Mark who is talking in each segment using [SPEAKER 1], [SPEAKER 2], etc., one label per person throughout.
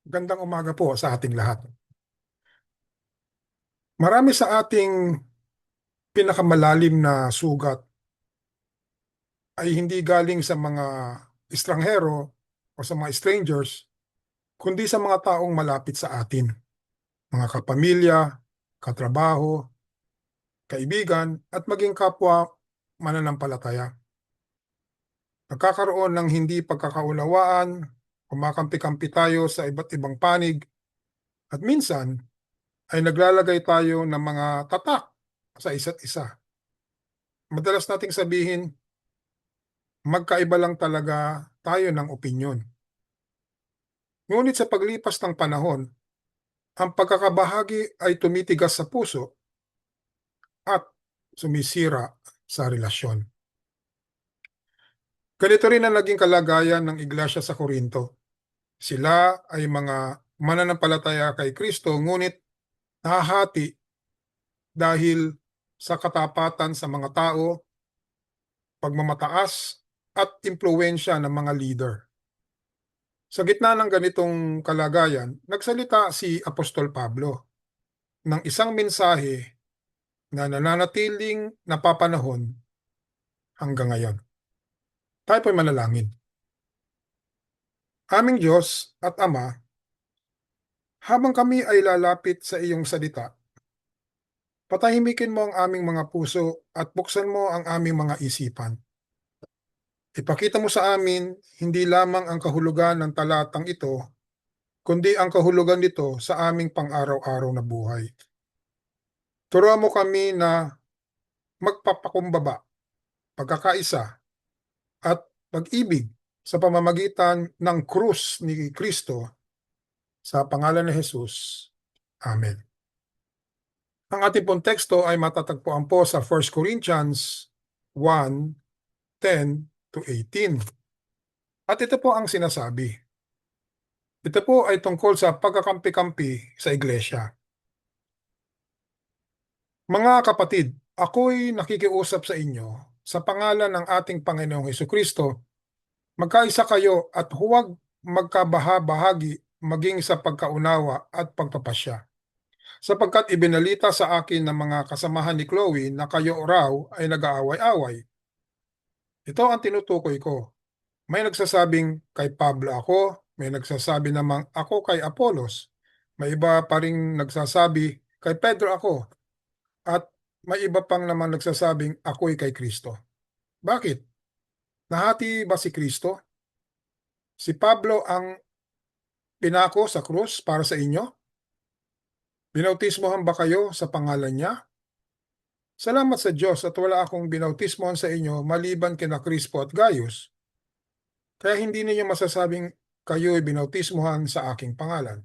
[SPEAKER 1] Gandang umaga po sa ating lahat. Marami sa ating pinakamalalim na sugat ay hindi galing sa mga estranghero o sa mga strangers, kundi sa mga taong malapit sa atin, mga kapamilya, katrabaho, kaibigan, at maging kapwa mananampalataya. Nagkakaroon ng hindi pagkakaunawaan, kumakampi-kampi tayo sa iba't ibang panig, at minsan ay naglalagay tayo ng mga tatak sa isa't isa. Madalas nating sabihin, magkaiba lang talaga tayo ng opinyon. Ngunit sa paglipas ng panahon, ang pagkakabahagi ay tumitigas sa puso at sumisira sa relasyon. Ganito rin ang naging kalagayan ng iglesia sa Korinto. Sila ay mga mananampalataya kay Kristo, ngunit nahahati dahil sa katapatan sa mga tao, pagmamataas at impluwensya ng mga leader. Sa gitna ng ganitong kalagayan, nagsalita si Apostol Pablo ng isang mensahe na nananatiling napapanahon hanggang ngayon. Tayo po'y manalangin. Aming Diyos at Ama, habang kami ay lalapit sa iyong salita, patahimikin mo ang aming mga puso at buksan mo ang aming mga isipan. Ipakita mo sa amin hindi lamang ang kahulugan ng talatang ito, kundi ang kahulugan nito sa aming pang-araw-araw na buhay. Turuan mo kami na magpapakumbaba, pagkakaisa, at pag-ibig sa pamamagitan ng krus ni Kristo sa pangalan ni Jesus. Amen. Ang ating pong teksto ay matatagpuan po sa 1 Corinthians 1:10-18. At ito po ang sinasabi. Ito po ay tungkol sa pagkakampi-kampi sa iglesia. Mga kapatid, ako'y nakikiusap sa inyo sa pangalan ng ating Panginoong Hesukristo. Magkaisa kayo at huwag magkabaha-bahagi maging sa pagkaunawa at pagpapasya. Sapagkat ibinalita sa akin ng mga kasamahan ni Chloe na kayo raw ay nag-aaway-away. Ito ang tinutukoy ko. May nagsasabing kay Pablo ako, may nagsasabi namang ako kay Apolos, may iba pa ring nagsasabi kay Pedro ako, at may iba pang naman nagsasabing ako'y kay Kristo. Bakit? Nahati ba si Kristo? Si Pablo ang pinako sa krus para sa inyo? Binautismohan ba kayo sa pangalan niya? Salamat sa Diyos at wala akong binautismohan sa inyo maliban kina Crispo at Gaius. Kaya hindi ninyo masasabing kayo'y binautismohan sa aking pangalan.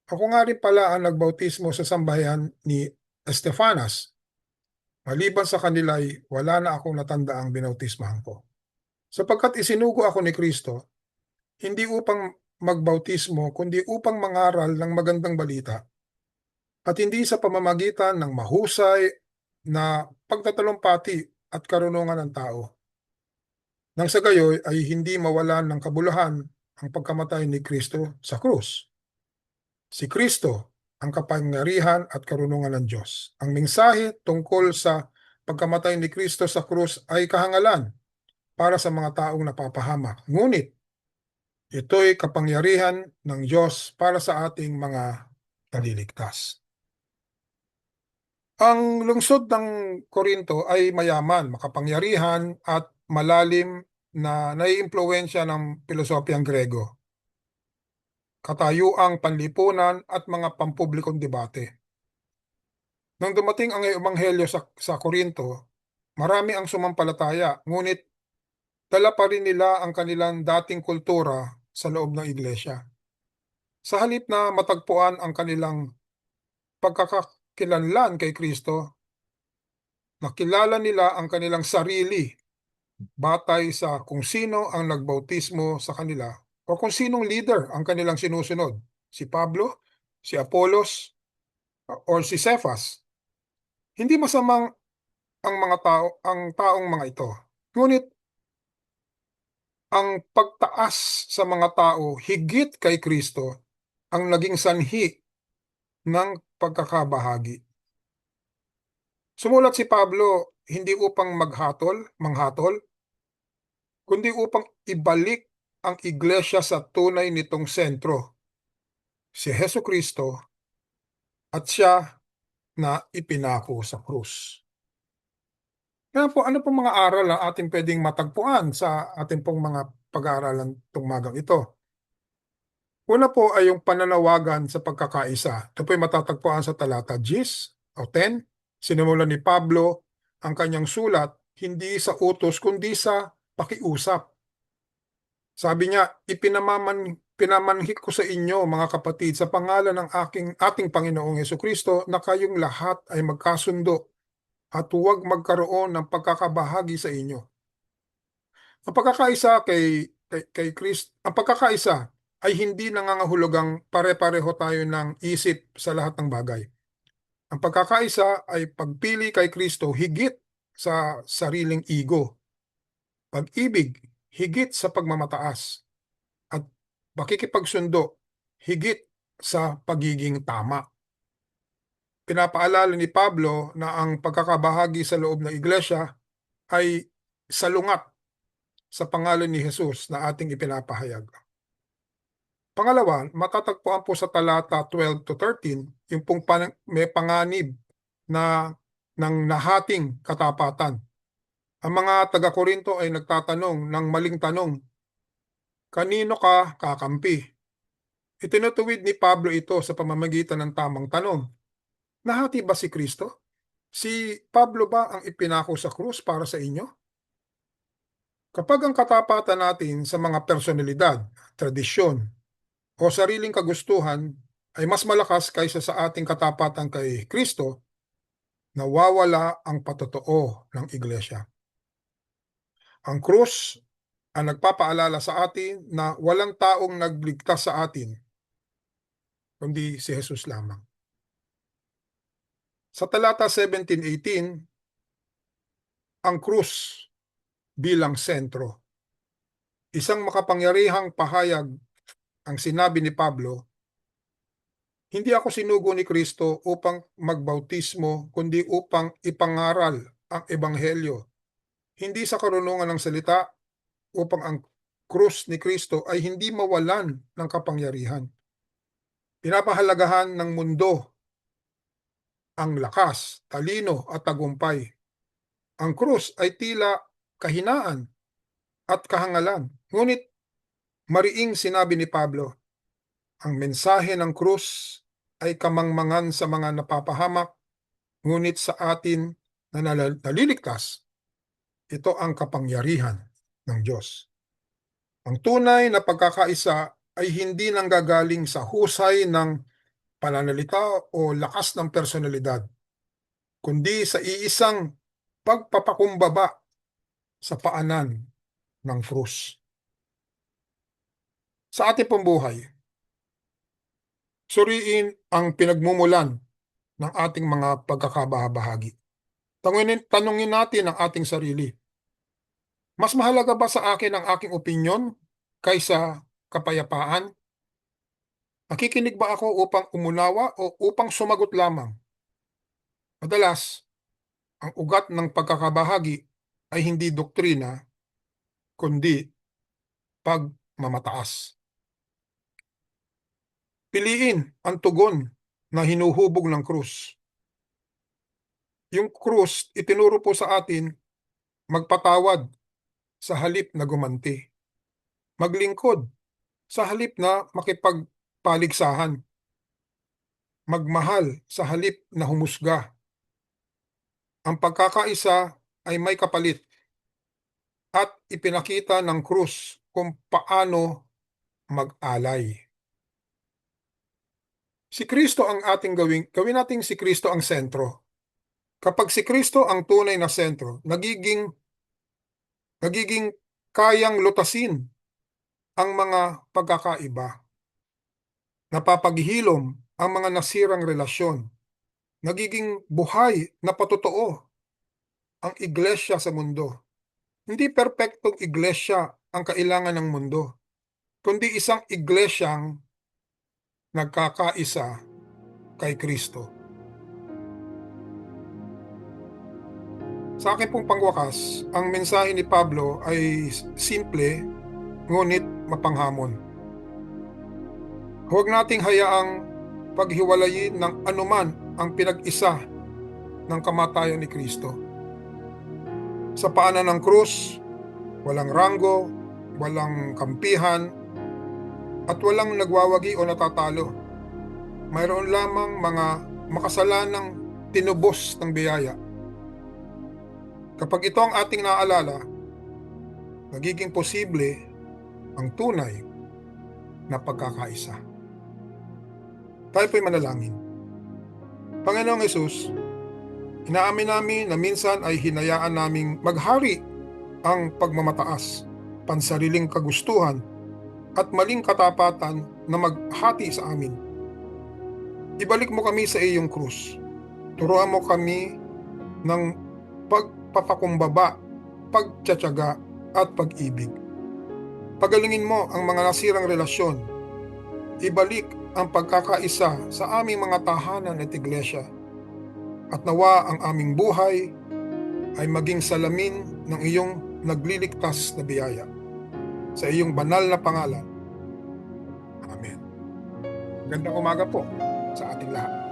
[SPEAKER 1] Ako nga rin pala ang nagbautismo sa sambahayan ni Estefanas. Maliban sa kanila'y wala na akong natandaang binautismahan ko. Sapagkat isinugo ako ni Kristo, hindi upang magbautismo kundi upang mangaral ng magandang balita, at hindi sa pamamagitan ng mahusay na pagtatalumpati at karunungan ng tao. Nang sa gayoy ay hindi mawalan ng kabuluhan ang pagkamatay ni Kristo sa krus. Si Kristo ang kapangyarihan at karunungan ng Diyos. Ang mensahe tungkol sa pagkamatay ni Kristo sa krus ay kahangalan para sa mga taong napapahamak. Ngunit ito'y kapangyarihan ng Diyos para sa ating mga naliligtas. Ang lungsod ng Korinto ay mayaman, makapangyarihan at malalim na naiimpluwensya ng pilosopiyang Grego, katayuang panlipunan at mga pampublikong debate. Nang dumating ang ebanghelyo sa Korinto, marami ang sumampalataya, ngunit dala pa rin nila ang kanilang dating kultura sa loob ng iglesia. Sa halip na matagpuan ang kanilang pagkakakilanlan kay Kristo, nakilala nila ang kanilang sarili batay sa kung sino ang nagbautismo sa kanila o kung sinong leader ang kanilang sinusunod, si Pablo, si Apolos, or si Cephas. Hindi masamang ang taong mga ito. Ngunit ang pagtaas sa mga tao higit kay Kristo ang naging sanhi ng pagkakabahagi. Sumulat si Pablo hindi upang manghatol, kundi upang ibalik ang iglesia sa tunay nitong sentro, si Hesukristo at siya na ipinako sa krus. Kaya po, ano pong mga aral ang ating pwedeng matagpuan sa ating pong mga pag-aaralan tungmagang ito? Una po ay yung pananawagan sa pagkakaisa. Ito po ay matatagpuan sa talata 10 o 10. Sinimulan ni Pablo ang kanyang sulat hindi sa utos kundi sa pakiusap. Sabi niya, pinamanhik ko sa inyo mga kapatid sa pangalan ng ating Panginoong Hesukristo na kayong lahat ay magkasundo at huwag magkaroon ng pagkakabahagi sa inyo. Ang pagkakaisa kay Christ, ang pagkakaisa ay hindi nangangahulugang pare-pareho tayo ng isip sa lahat ng bagay. Ang pagkakaisa ay pagpili kay Kristo higit sa sariling ego, pag-ibig higit sa pagmamataas, at pakikipagsundo higit sa pagiging tama. Pinapaalala ni Pablo na ang pagkakabahagi sa loob ng iglesia ay salungat sa pangalan ni Jesus na ating ipinapahayag. Pangalawa, matatagpuan po sa talata 12 to 13, yung pong may panganib na ng nahating katapatan. Ang mga taga-Korinto ay nagtatanong ng maling tanong, kanino ka kakampi? Itinutuwid ni Pablo ito sa pamamagitan ng tamang tanong. Nahati ba si Kristo? Si Pablo ba ang ipinako sa krus para sa inyo? Kapag ang katapatan natin sa mga personalidad, tradisyon, o sariling kagustuhan ay mas malakas kaysa sa ating katapatan kay Kristo, nawawala ang patotoo ng iglesia. Ang krus ang nagpapaalala sa atin na walang taong nagligtas sa atin, kundi si Jesus lamang. Sa talata 17-18, ang krus bilang sentro. Isang makapangyarihang pahayag ang sinabi ni Pablo, hindi ako sinugo ni Kristo upang magbautismo, kundi upang ipangaral ang ebanghelyo. Hindi sa karunungan ng salita, upang ang krus ni Kristo ay hindi mawalan ng kapangyarihan. Pinapahalagahan ng mundo ang lakas, talino at tagumpay. Ang krus ay tila kahinaan at kahangalan. Ngunit mariing sinabi ni Pablo, ang mensahe ng krus ay kamangmangan sa mga napapahamak, ngunit sa atin na naliligtas, ito ang kapangyarihan ng Diyos. Ang tunay na pagkakaisa ay hindi nanggagaling sa husay ng pananalita o lakas ng personalidad, kundi sa iisang pagpapakumbaba sa paanan ng krus. Sa ating pong buhay, suriin ang pinagmumulan ng ating mga pagkakabahagi. Tanungin natin ang ating sarili. Mas mahalaga ba sa akin ang aking opinyon kaysa kapayapaan? Nakikinig ba ako upang umunawa o upang sumagot lamang? Madalas, ang ugat ng pagkakabahagi ay hindi doktrina, kundi pagmamataas. Piliin ang tugon na hinuhubog ng krus. Yung krus, itinuro po sa atin, magpatawad sa halip na gumanti. Maglingkod sa halip na makipagpaligsahan. Magmahal sa halip na humusga. Ang pagkakaisa ay may kapalit at ipinakita ng krus kung paano mag-alay. Si Kristo ang ating gawin nating si Kristo ang sentro. Kapag si Kristo ang tunay na sentro, nagiging kayang lutasin ang mga pagkakaiba. Napapaghilom ang mga nasirang relasyon. Nagiging buhay na patotoo ang iglesia sa mundo. Hindi perpektong iglesia ang kailangan ng mundo, kundi isang iglesyang nagkakaisa kay Kristo. Sa akin pong pangwakas, ang mensahe ni Pablo ay simple ngunit mapanghamon. Huwag nating hayaang paghiwalayin ng anuman ang pinag-isa ng kamatayan ni Kristo. Sa paanan ng krus, walang ranggo, walang kampihan, at walang nagwawagi o natatalo. Mayroon lamang mga makasalanang tinubos ng biyaya. Kapag ito ang ating naaalala, nagiging posible ang tunay na pagkakaisa. Tayo po'y manalangin. Panginoong Hesus, inaamin namin na minsan ay hinayaan naming maghari ang pagmamataas, pansariling kagustuhan, at maling katapatan na maghati sa amin. Ibalik mo kami sa iyong krus. Turuan mo kami ng pagpapakumbaba, pagtsatsaga at pag-ibig. Pagalingin mo ang mga nasirang relasyon. Ibalik ang pagkakaisa sa aming mga tahanan at iglesia. At nawa ang aming buhay ay maging salamin ng iyong nagliligtas na biyaya. Sa iyong banal na pangalan. Amen. Magandang umaga po sa ating lahat.